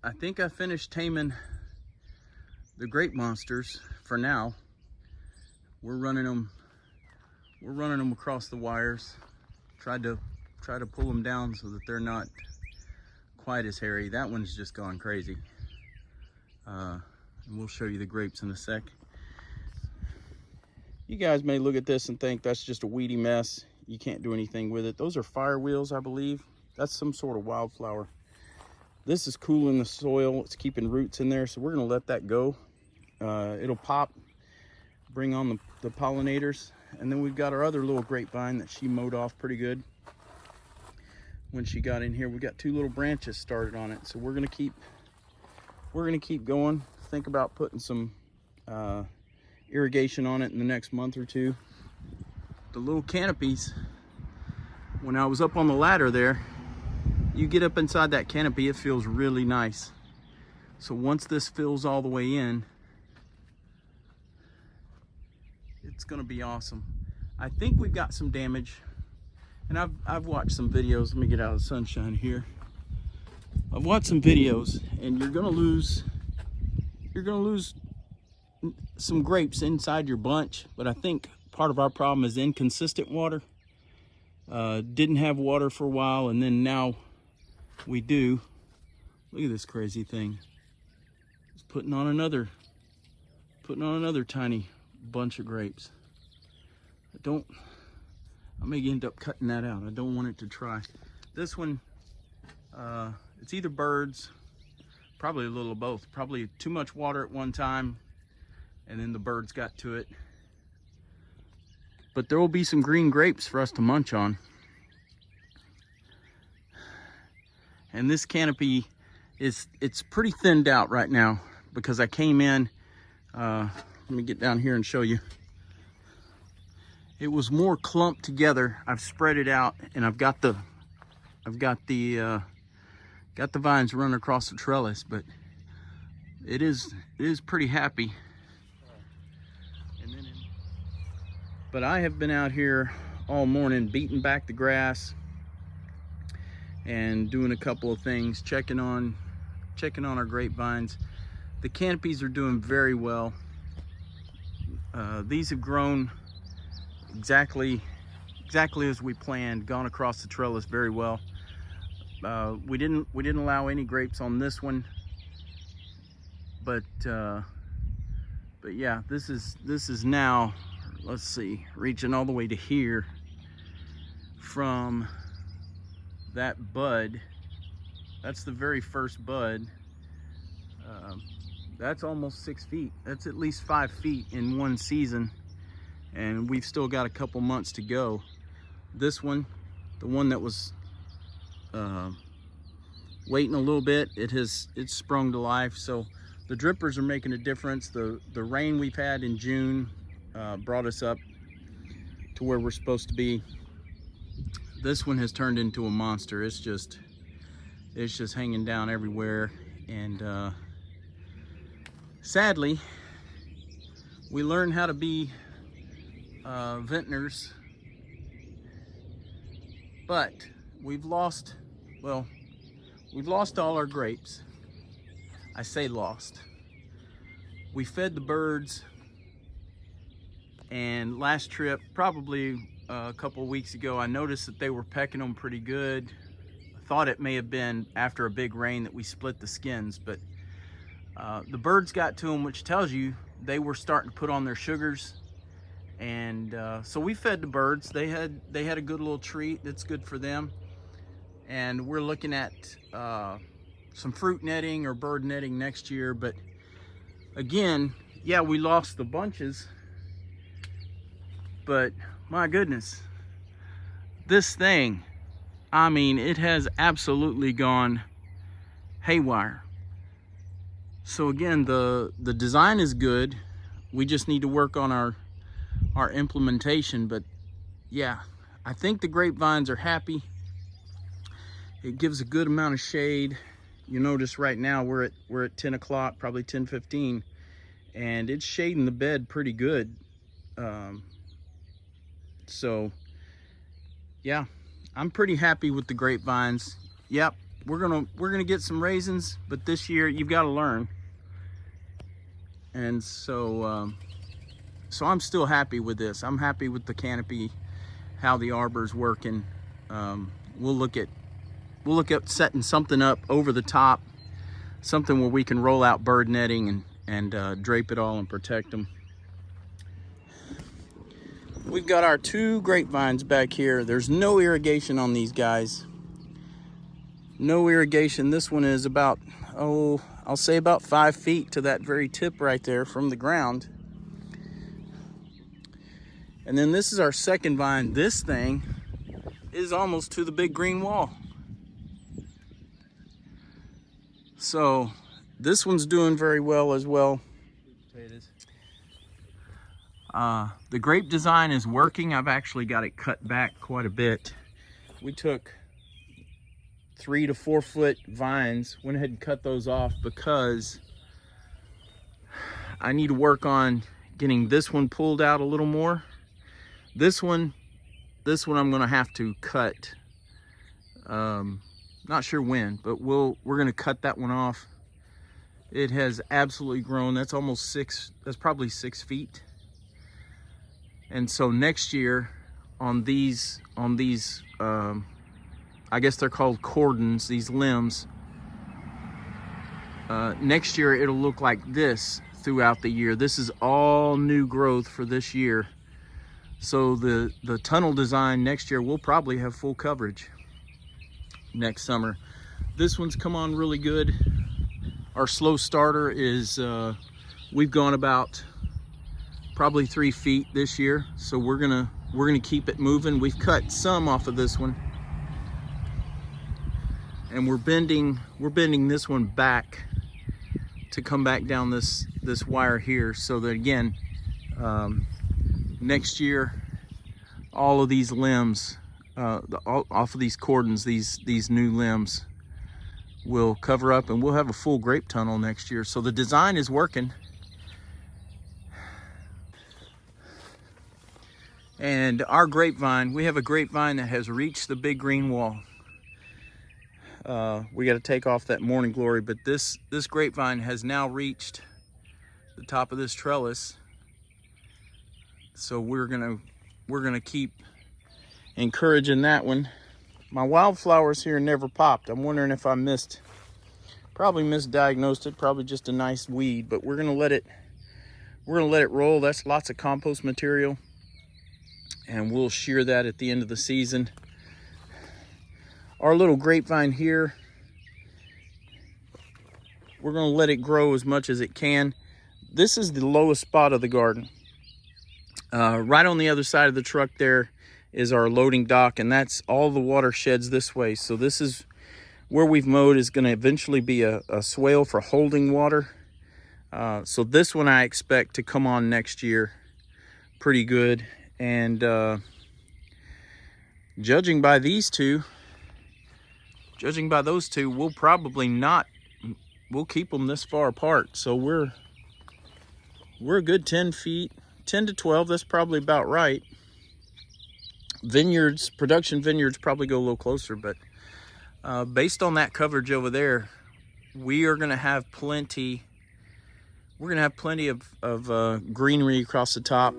I think I finished taming the grape monsters for now. We're running them across the wires. Tried to pull them down so that they're not quite as hairy. That one's just gone crazy. And we'll show you the grapes in a sec. You guys may look at this and think that's just a weedy mess. You can't do anything with it. Those are fire wheels, I believe. That's some sort of wildflower. This is cooling the soil. It's keeping roots in there, so we're gonna let that go. It'll pop, bring on the pollinators. And then we've got our other little grapevine that she mowed off pretty good when she got in here. We got 2 little branches started on it, so we're gonna keep going. Think about putting some irrigation on it in the next month or 2. The little canopies, when I was up on the ladder there, you get up inside that canopy, it feels really nice. So once this fills all the way in, it's gonna be awesome. I think we've got some damage, and I've watched some videos. Let me get out of the sunshine here. I've watched some videos, and you're gonna lose some grapes inside your bunch, but I think part of our problem is inconsistent water. Didn't have water for a while, and then now we do. Look at this crazy thing. It's putting on another tiny bunch of grapes. I may end up cutting that out. I don't want it to try. This one, it's either birds, probably a little of both. Probably too much water at one time, and then the birds got to it. But there will be some green grapes for us to munch on. And this canopy it's pretty thinned out right now because I came in, let me get down here and show you. It was more clumped together. I've spread it out, and I've got the vines running across the trellis, but it is pretty happy. But I have been out here all morning beating back the grass and doing a couple of things, checking on our grapevines. The canopies are doing very well. These have grown exactly as we planned, gone across the trellis very well. We didn't allow any grapes on this one, but yeah, this is now, let's see, reaching all the way to here from that bud. That's the very first bud. That's almost 6 feet. That's at least 5 feet in one season, and we've still got a couple months to go. This one, the one that was waiting a little bit, it's sprung to life. So the drippers are making a difference. The rain we've had in June brought us up to where we're supposed to be. This one has turned into a monster. It's just hanging down everywhere, and sadly, we learned how to be vintners, but we've lost all our grapes. I say lost. We fed the birds, and last trip, probably a couple of weeks ago, I noticed that they were pecking them pretty good. I thought it may have been after a big rain that we split the skins, but the birds got to them, which tells you they were starting to put on their sugars. And so we fed the birds. They had a good little treat. That's good for them. And we're looking at some fruit netting or bird netting next year. But again, yeah, we lost the bunches, but my goodness, this thing, I mean, it has absolutely gone haywire. So again, the design is good. We just need to work on our implementation. But yeah, I think the grapevines are happy. It gives a good amount of shade. You notice right now we're at 10 o'clock, probably 10:15, and it's shading the bed pretty good. So yeah, I'm pretty happy with the grapevines. Yep, we're gonna get some raisins, but this year you've got to learn. And so so I'm still happy with this. I'm happy with the canopy, how the arbor's working. We'll look at setting something up over the top, something where we can roll out bird netting and drape it all and protect them. We've got our 2 grapevines back here. There's no irrigation on these guys. No irrigation. This one is about, I'll say about 5 feet to that very tip right there from the ground. And then this is our second vine. This thing is almost to the big green wall. So this one's doing very well as well. The grape design is working. I've actually got it cut back quite a bit. We took 3 to 4 foot vines, went ahead and cut those off because I need to work on getting this one pulled out a little more. This one I'm gonna have to cut. Not sure when, but we're gonna cut that one off. It has absolutely grown. That's almost 6, that's probably 6 feet. And so next year on these I guess they're called cordons, these limbs, next year it'll look like this throughout the year. This is all new growth for this year. So the tunnel design next year will probably have full coverage next summer. This one's come on really good. Our slow starter is, we've gone about probably 3 feet this year. So we're gonna keep it moving. We've cut some off of this one. And we're bending this one back to come back down this wire here, so that again, next year, all of these limbs, off of these cordons, these new limbs will cover up, and we'll have a full grape tunnel next year. So the design is working. And our grapevine, we have a grapevine that has reached the big green wall. We got to take off that morning glory, but this grapevine has now reached the top of this trellis. So we're gonna keep encouraging that one. My wildflowers here never popped. I'm wondering if I probably misdiagnosed it, probably just a nice weed, but we're gonna let it roll. That's lots of compost material, and we'll shear that at the end of the season. Our little grapevine here, we're gonna let it grow as much as it can. This is the lowest spot of the garden. Right on the other side of the truck there is our loading dock, and that's all the water sheds this way. So this is where we've mowed is gonna eventually be a swale for holding water. So this one I expect to come on next year pretty good. And judging by those two, we'll probably not, we'll keep them this far apart. So we're a good 10 feet, 10 to 12, that's probably about right. Production vineyards probably go a little closer, but based on that coverage over there, we're gonna have plenty of greenery across the top.